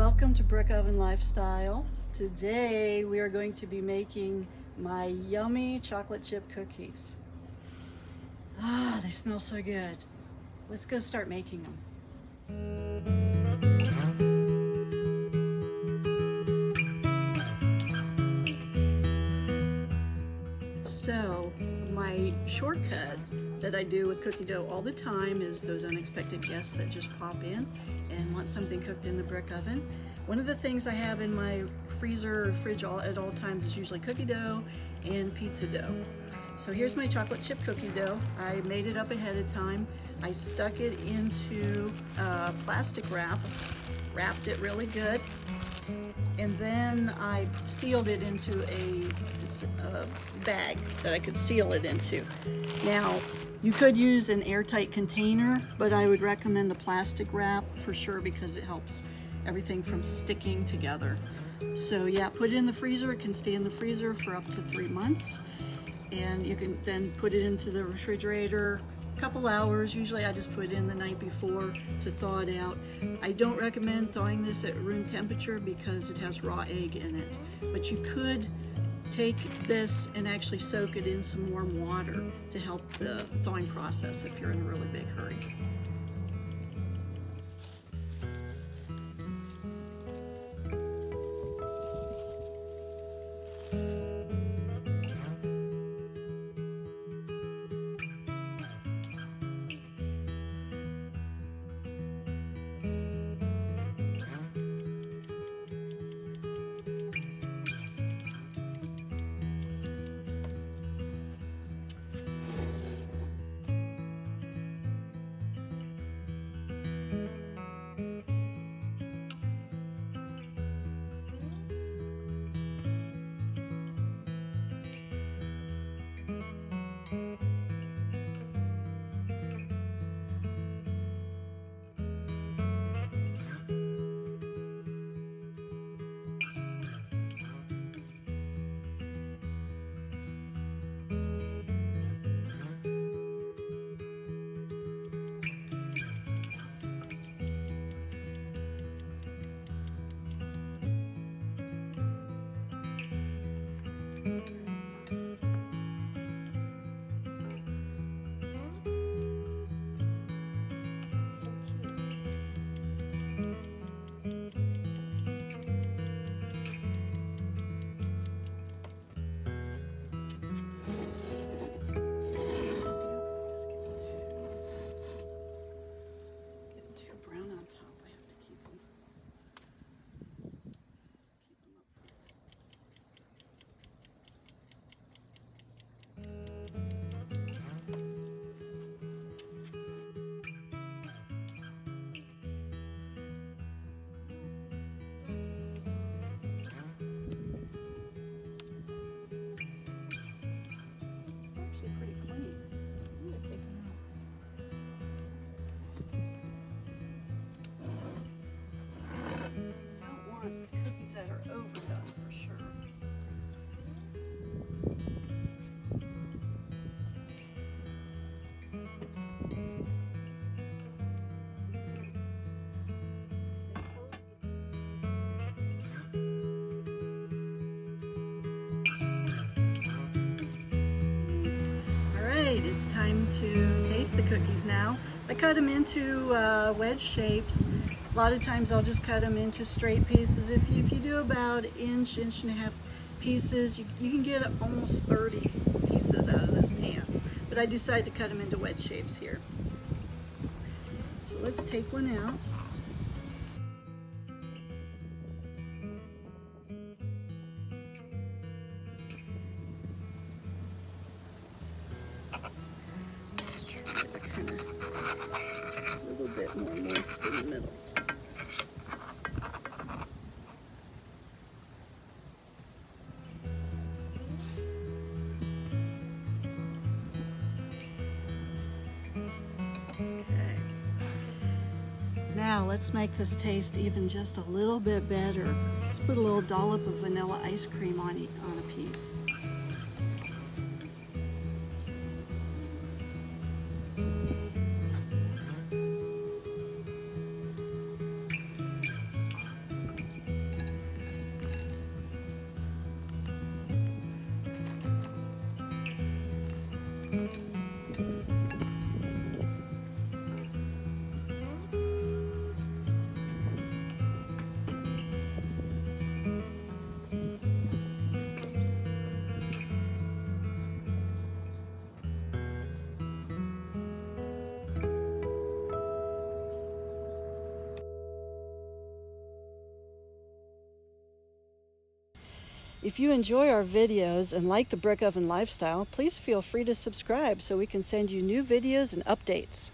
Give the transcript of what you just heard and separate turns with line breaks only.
Welcome to Brick Oven Lifestyle. Today we are going to be making my yummy chocolate chip cookies. Ah, they smell so good. Let's go start making them. So my shortcut that I do with cookie dough all the time is those unexpected guests that just pop in and want something cooked in the brick oven. One of the things I have in my freezer or fridge at all times is usually cookie dough and pizza dough. So here's my chocolate chip cookie dough. I made it up ahead of time. I stuck it into plastic wrap, wrapped it really good, and then I sealed it into a bag that I could seal it into. Now, you could use an airtight container, but I would recommend the plastic wrap for sure because it helps everything from sticking together. So yeah, put it in the freezer. It can stay in the freezer for up to 3 months. And you can then put it into the refrigerator a couple hours. Usually I just put it in the night before to thaw it out. I don't recommend thawing this at room temperature because it has raw egg in it. But you could take this and actually soak it in some warm water to help the thawing process if you're in a really big hurry. It's time to taste the cookies now. I cut them into wedge shapes. A lot of times I'll just cut them into straight pieces. If you do about inch and a half pieces, you can get almost 30 pieces out of this pan. But I decided to cut them into wedge shapes here. So let's take one out. A little bit more moist in the middle. Okay. Now let's make this taste even just a little bit better. Let's put a little dollop of vanilla ice cream on a piece. If you enjoy our videos and like the brick oven lifestyle, please feel free to subscribe so we can send you new videos and updates.